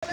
मैं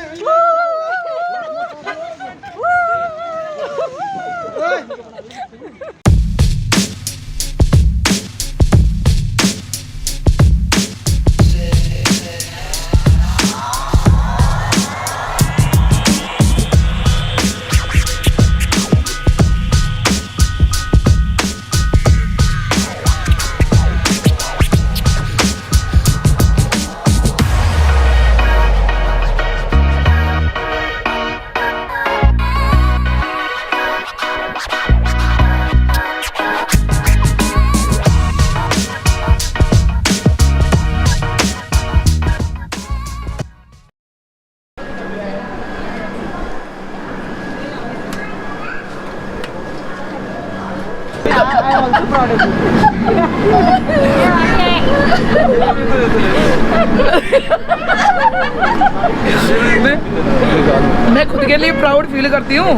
खुद के लिए प्राउड फील करती हूँ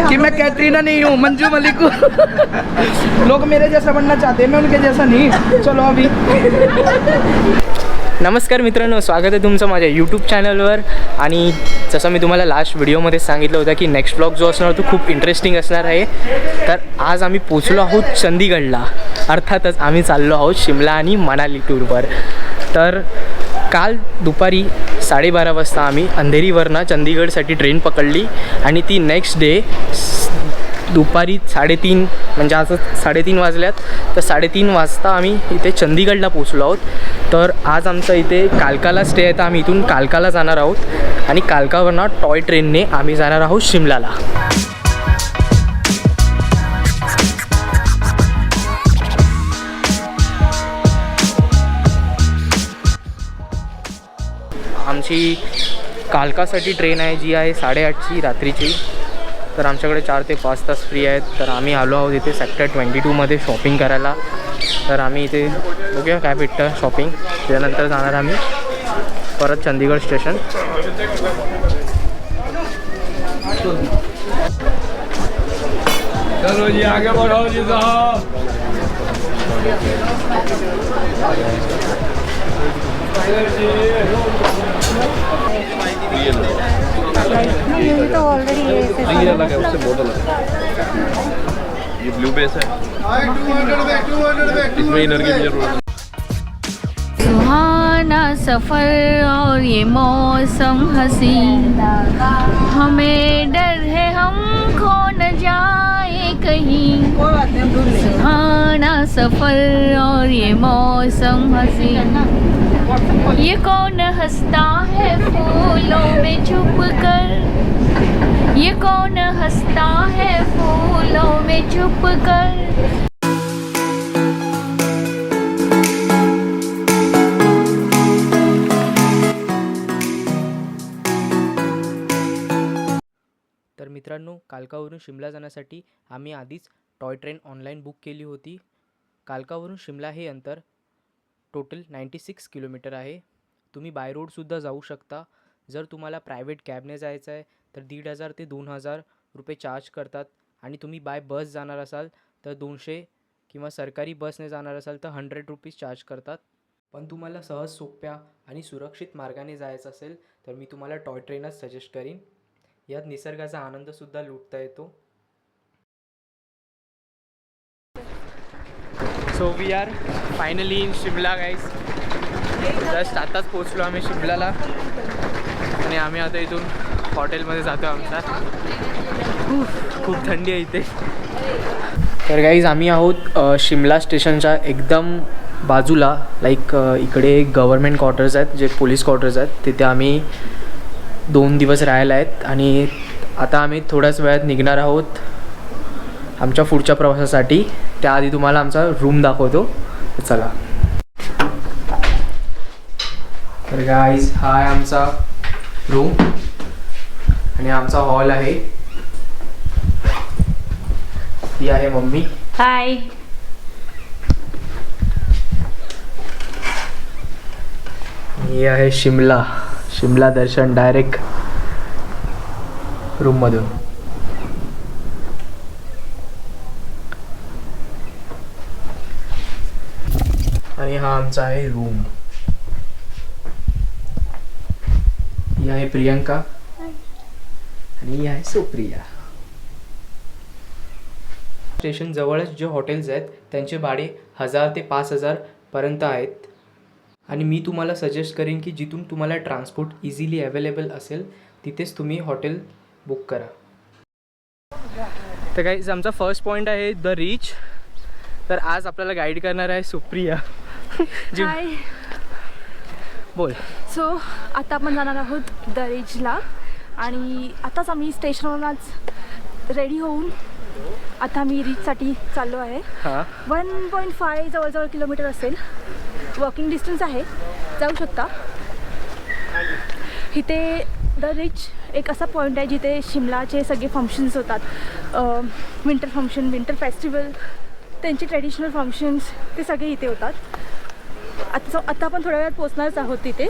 कि मैं कैटरीना नहीं हूँ, मंजू मलिक हूँ। लोग मेरे जैसा बनना चाहते हैं, मैं उनके जैसा नहीं। चलो अभी। नमस्कार मित्रांनो, स्वागत आहे तुमचं माझ्या यूट्यूब चॅनलवर. आणि जसं मी तुम्हाला लास्ट व्हिडिओमध्ये सांगितलं होतं की नेक्स्ट ब्लॉग जो असणार तो खूप इंटरेस्टिंग असणार आहे. तर आज आम्ही पोचलो आहोत चंदीगडला. अर्थातच आम्ही चाललो आहोत शिमला आणि मनाली टूरवर. तर काल दुपारी 12:30 वाजता आम्ही अंधेरीवरनं चंदीगडसाठी ट्रेन पकडली आणि ती नेक्स्ट डे दुपारी 3:30 म्हणजे आज 3:30 वाजल्यात, तर 3:30 वाजता आम्ही इथे चंदीगडला पोचलो आहोत. तर आज आमचं इथे कालकाला स्टे आहे, तर आम्ही इथून कालकाला जाणार आहोत आणि कालकावरनं टॉय ट्रेनने आम्ही जाणार आहोत शिमलाला. आमची कालकासाठी ट्रेन आहे जी आहे 8:30ची रात्रीची. तर आमच्याकडे 4 ते 5 तास फ्री आहेत. तर आम्ही आलो आहोत इथे सेक्टर 22मध्ये शॉपिंग करायला. तर आम्ही इथे बघूया काय भेटतं शॉपिंग. त्यानंतर जाणार आम्ही परत चंदीगड स्टेशन. चलो जी आगे बढ़ाओ जी साहब. ये तो ऑलरेडी ये अलग है, उससे बहुत अलग है. ये ब्लू बेस है, इसमें इनर की भी जरूरत है. सुहाना सफर और ये मौसम हसी, हमें डर है हम खो न जाए कहीं. सुहाना सफर और ये मौसम हसी, ये कौन हंसता है फूलों में छुप कर, ये कौन हंसता है फूलों में छुप कर. तर मित्रांनो, कालकावरून शिमला जाण्यासाठी आम्ही आधीच टॉय ट्रेन ऑनलाईन बुक केली होती. कालकावरून शिमला हे अंतर टोटल 96 किलोमीटर आहे. तुम्ही बाय रोडसुद्धा जाऊ शकता. जर तुम्हाला प्रायव्हेट कॅबने जायचं आहे तर 1,500 ते 2,000 रुपये चार्ज करतात. आणि तुम्ही बाय बस जाणार असाल तर 200, किंवा सरकारी बसने जाणार असाल तर 100 रुपीज चार्ज करतात. पण तुम्हाला सहज सोप्या आणि सुरक्षित मार्गाने जायचं असेल तर मी तुम्हाला टॉय ट्रेनच सजेस्ट करीन. यात निसर्गाचा आनंदसुद्धा लुटता येतो. So we are finally in Shimla guys. Just आताच पोचलो आम्ही शिमलाला आणि आम्ही आता इथून हॉटेलमध्ये जातो आमच्या. खूप थंडी आहे इथे. तर गाईज आम्ही आहोत शिमला स्टेशनच्या एकदम बाजूला. लाईक इकडे गव्हर्मेंट क्वार्टर्स आहेत, जे पोलीस क्वार्टर्स आहेत. तिथे आम्ही 2 दिवस राहायला आहेत आणि आता आम्ही थोड्याच वेळात निघणार आहोत आमच्या पुढच्या प्रवासासाठी. त्याआधी तुम्हाला आमचा रूम दाखवतो. चला. तर गाईज हा आहे आमचा रूम आणि आमचा हॉल आहे. ही आहे मम्मी. हाय. ही आहे शिमला दर्शन डायरेक्ट रूममधून. आणि हा आमचा आहे रूम. ही आहे प्रियंका आणि ही आहे सुप्रिया. स्टेशन जवळच जे हॉटेल्स आहेत त्यांचे भाडे 1000 ते 5000 पर्यंत आहेत. आणि मी तुम्हाला सजेस्ट करेन की जिथून तुम्हाला ट्रान्सपोर्ट इझिली अवेलेबल असेल तिथेच तुम्ही हॉटेल बुक करा. तर गाईज आमचा फर्स्ट पॉईंट आहे द रीच. तर आज आपल्याला गाईड करणार आहे सुप्रिया. जी हाय. बोल. सो आता आपण जाणार आहोत द रीचला आणि आताच आम्ही स्टेशनवरूनच रेडी होऊन आता मी रीचसाठी चाललो आहे. हां 1.5 जवळजवळ किलोमीटर असेल. वॉकिंग डिस्टन्स आहे, जाऊ शकता. इथे द रीच एक असा पॉईंट आहे जिथे शिमलाचे सगळे फंक्शन्स होतात. विंटर फंक्शन, विंटर फेस्टिवल, त्यांचे ट्रेडिशनल फंक्शन्स ते सगळे इथे होतात. आता आपण थोड्या वेळात पोचणारच आहोत तिथे.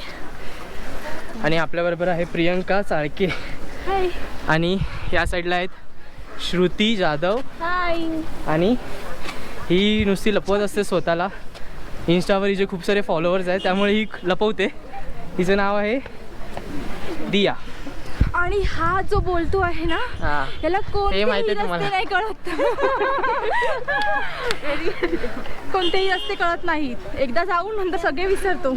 आणि आपल्याबरोबर आहे प्रियंका चाळके हाय. आणि या साईडला आहेत श्रुती जाधव. हाय. आणि ही नुसती लपवत असते स्वतःला. इन्स्टावर हिचे खूप सारे फॉलोअर्स आहेत त्यामुळे ही लपवते. हिचं नाव आहे दिया. आणि हा जो बोलतो आहे ना हां याला हे माहिती कोणतेही आहे तुम्हाला. रस्ते नाही कळत. कोणतेही रस्ते कळत नाहीत. एकदा जाऊन नंतर सगळे विसरतो.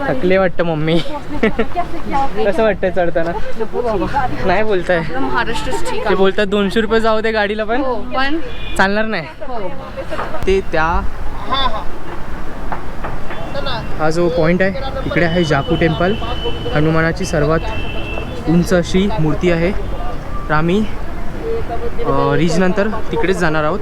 थकले वाटतं मम्मी. कसं वाटतंय चढताना? नाही बोलताय. महाराष्ट्रच ठीक ते बोलतात 200 रुपये जाऊ दे गाडीला पण पण चालणार नाही. ते त्या हा जो पॉईंट आहे इकडे आहे जाकू टेम्पल. हनुमानाची सर्वात उंच अशी मूर्ती आहे. तर आम्ही रीच नंतर तिकडेच जाणार आहोत.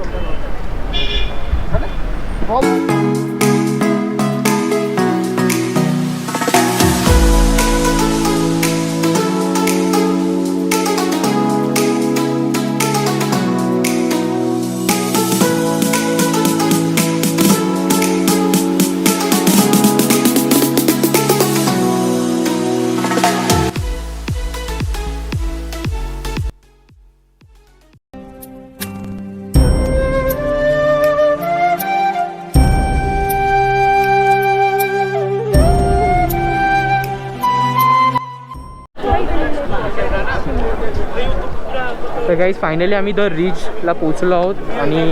तर गाईज फायनली आम्ही द रीचला पोचलो आहोत. आणि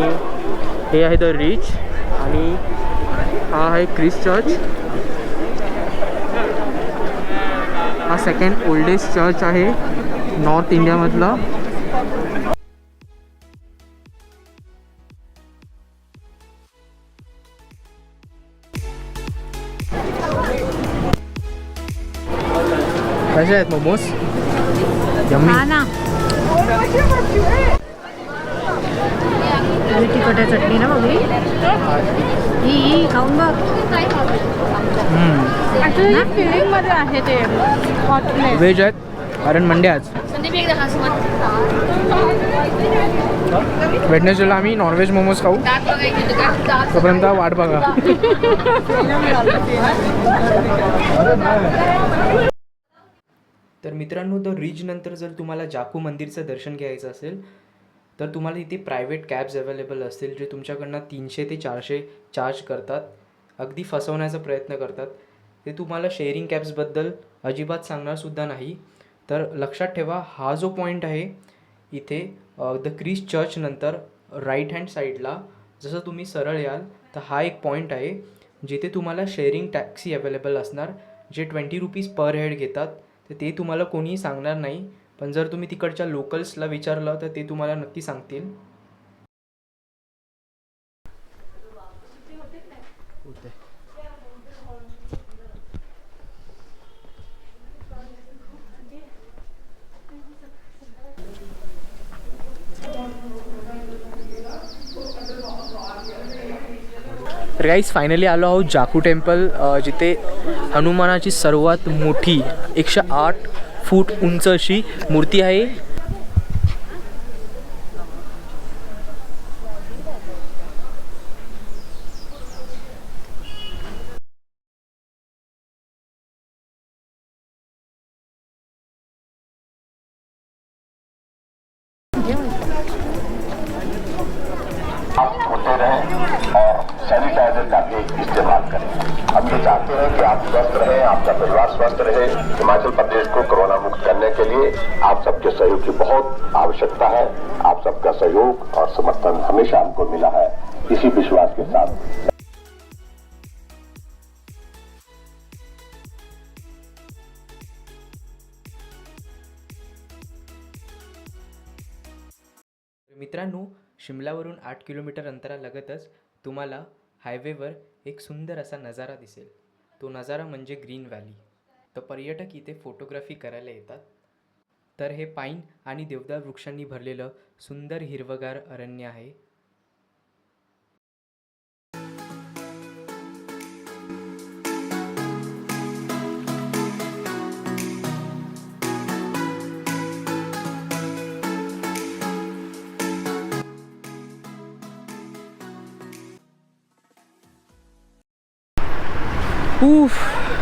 हे आहे द रीच आणि हा आहे ख्रिस्ट चर्च. हा सेकंड ओल्डेस्ट चर्च आहे नॉर्थ इंडियामधला. कसे आहेत मोमोज? यम्मी. तिखट चटणी ना बघली ही खाऊन बघ. फिलिंग मध्ये आहे ते हॉटेल. व्हेज आहेत कारण मंडे आज. वेडनेसडेला आम्ही नॉनव्हेज मोमोज खाऊ. तोपर्यंत वाट बघा. तर मित्रांनो द रीच नंतर जर तुम्हाला जाकू मंदिरचं दर्शन घ्यायचं असेल तर तुम्हाला इथे प्रायव्हेट कॅब्स अवेलेबल असतील जे तुमच्याकडनं 300 ते 400 चार्ज करतात. अगदी फसवण्याचा प्रयत्न करतात. ते तुम्हाला शेअरिंग कॅब्सबद्दल अजिबात सांगणारसुद्धा नाही. तर लक्षात ठेवा हा जो पॉईंट आहे इथे द ख्रिस्ट चर्च नंतर राईट हँड साईडला जसं तुम्ही सरळ याल तर हा एक पॉईंट आहे जिथे तुम्हाला शेअरिंग टॅक्सी अवेलेबल असणार जे 20 रुपीज पर हेड घेतात. तर ते तुम्हाला कोणीही सांगणार नाही. पण जर तुम्ही तिकडच्या लोकल्सला विचारलं तर ते तुम्हाला नक्की सांगतील. तर गाईज फायनली आलो आहोत जाकू टेम्पल जिथे हनुमानाची सर्वात मोठी 108 फूट उंच अशी मूर्ती आहे. आप धोते रहें और सैनिटाइजर का भी इस्तेमाल करें। हम ये चाहते हैं कि आप स्वस्थ रहें, आपका परिवार स्वस्थ रहे। हिमाचल प्रदेश को कोरोना मुक्त करने के लिए आप सबके सहयोग की बहुत आवश्यकता है। आप सबका सहयोग और समर्थन हमेशा हमको मिला है। इसी विश्वास के साथ मित्रांनो, शिमलावरून 8 किलोमीटर अंतरालगतच तुम्हाला हायवेवर एक सुंदर असा नजारा दिसेल. तो नजारा म्हणजे ग्रीन व्हॅली. तर पर्यटक इथे फोटोग्राफी करायला येतात. तर हे पाईन आणि देवदार वृक्षांनी भरलेलं सुंदर हिरवगार अरण्य आहे.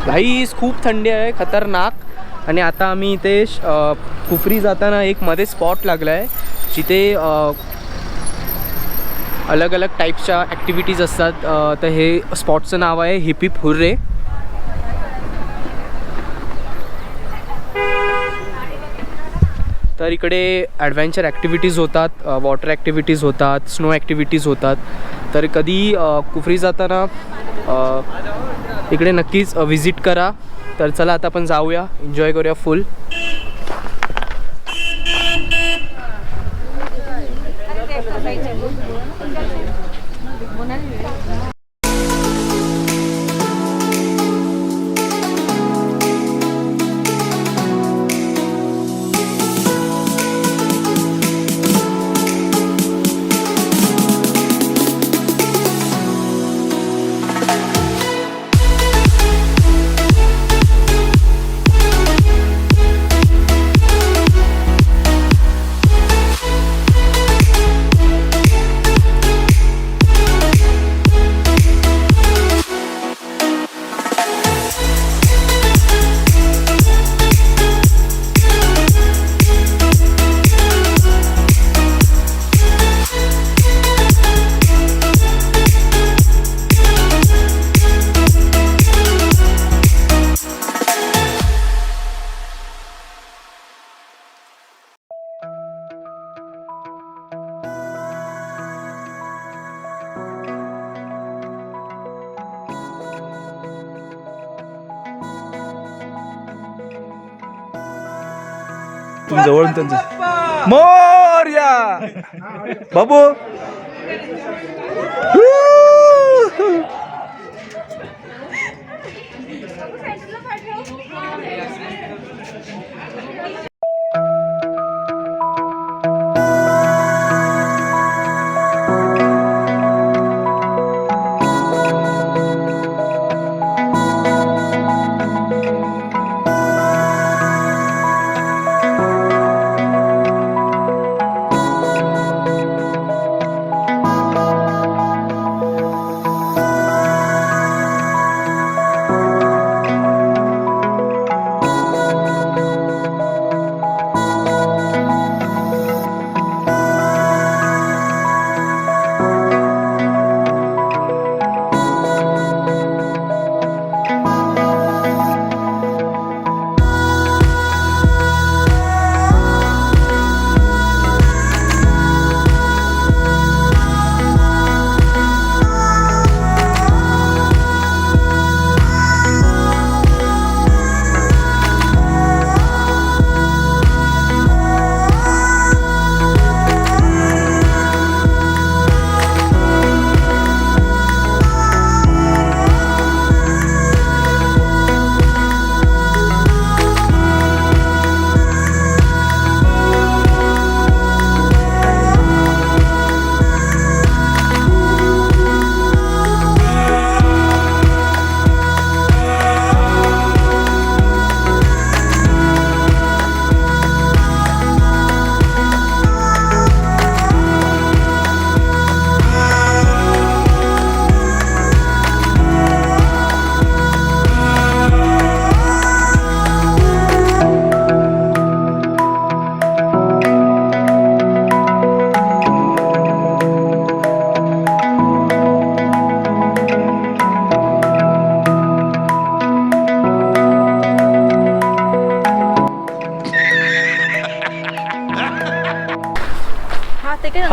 गाईस, खूप थंडी आहे, खतरनाक. आणि आता आम्ही इथे कुफरी जाताना एक मध्ये स्पॉट लागला आहे जिथे अलग अलग टाईपच्या ॲक्टिव्हिटीज असतात. तर हे स्पॉटचं नाव आहे हिप हिप हुर्रे. तर इकडे ॲडव्हेंचर ॲक्टिव्हिटीज होतात, वॉटर ॲक्टिव्हिटीज होतात, स्नो ॲक्टिव्हिटीज होतात. तर कधी कुफरी जाताना इकडे नक्कीच विजिट करा. तर चला आता आपण जाऊया, एन्जॉय करूया फुल. जवळून त्यांचं मोरया बाबू.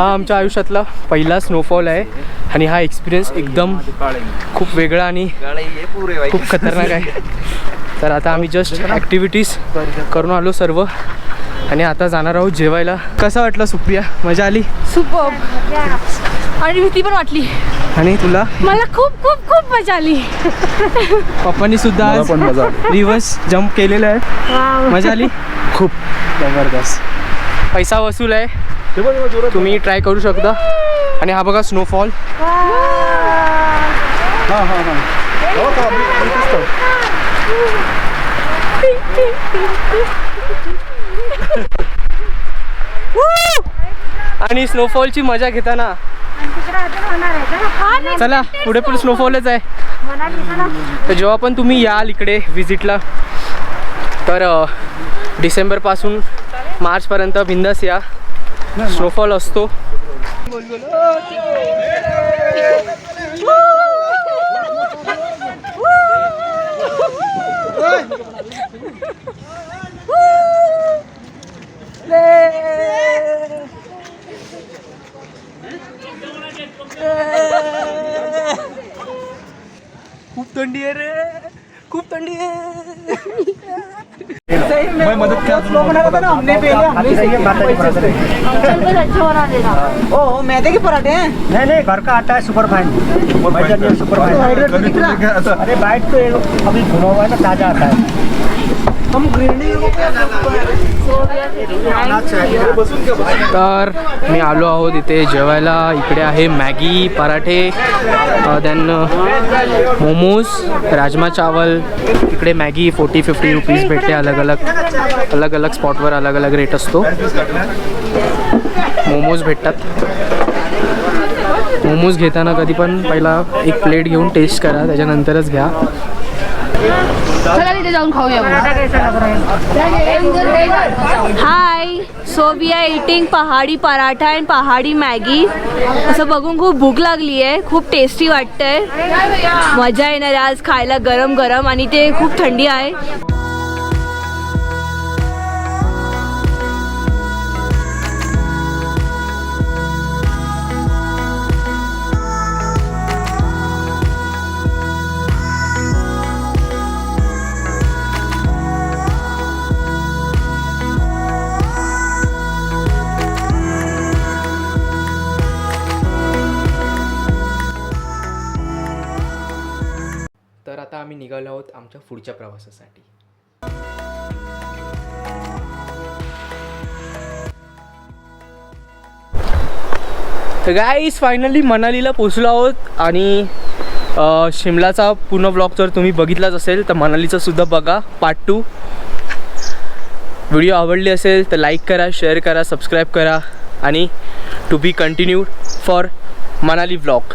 हा आमच्या आयुष्यातला पहिला स्नोफॉल आहे आणि हा एक्सपिरियन्स एकदम खूप वेगळा आणि खूप खतरनाक आहे. तर आता आम्ही जस्ट ॲक्टिव्हिटीज करून आलो सर्व आणि आता जाणार आहोत जेवायला. कसं वाटलं सुप्रिया? मजा आली? सुपर आणि भीती पण वाटली. आणि तुला? मला खूप खूप खूप मजा आली. पप्पांनी सुद्धा आज रिव्हर्स जंप केलेला आहे. मजा आली? खूप जबरदस्त. पैसा वसूल आहे, तुम्ही ट्राय करू शकता. आणि हा बघा स्नोफॉल. आणि स्नोफॉलची मजा घेताना चला पुढे पण स्नोफॉलच आहे. तर जेव्हा पण तुम्ही याल इकडे विजिटला तर डिसेंबरपासून मार्चपर्यंत बिंदास या. स्नोफॉल असतो. खूप थंडी आहे रे, खूप थंडी आहे. मैं मदद किया लोग बना था ना हमने पहले ओ मैदे के पराठे हैं. नहीं नहीं घर का आटा है सुपर फाइन. Super fine. अरे बाइट तो अभी भुना हुआ है ना, ताजा आता है. हम गृहिणी तर मी आलो आहोत इथे जेवायला. इकडे आहे मॅगी, पराठे, देन मोमोज, राजमा चावल. इकडे मॅगी 40-50 रुपीज भेटते. अलग अलग स्पॉटवर अलग अलग रेट असतो. मोमोज भेटतात. मोमोज घेताना कधी पण पहिला एक प्लेट घेऊन टेस्ट करा, त्याच्यानंतरच घ्या. चला तिथे जाऊन खाऊया. हाय, सो वी आर इटिंग पहाडी पराठा अँड पहाडी मॅगी. असं बघून खूप भूक लागली आहे. खूप टेस्टी वाटतंय. मजा येणार आज खायला गरम गरम आणि ते खूप थंडी आहे. तर आता आम्ही निघालो आहोत आमच्या पुढच्या प्रवासासाठी. तर गाईज फायनली मनालीला पोचलो आहोत आणि शिमलाचा पूर्ण व्लॉग जर तुम्ही बघितलाच असेल तर मनालीचा सुद्धा बघा पार्ट 2. व्हिडिओ आवडली असेल तर लाईक करा, शेअर करा, सबस्क्राईब करा आणि to be continued for Manali vlog.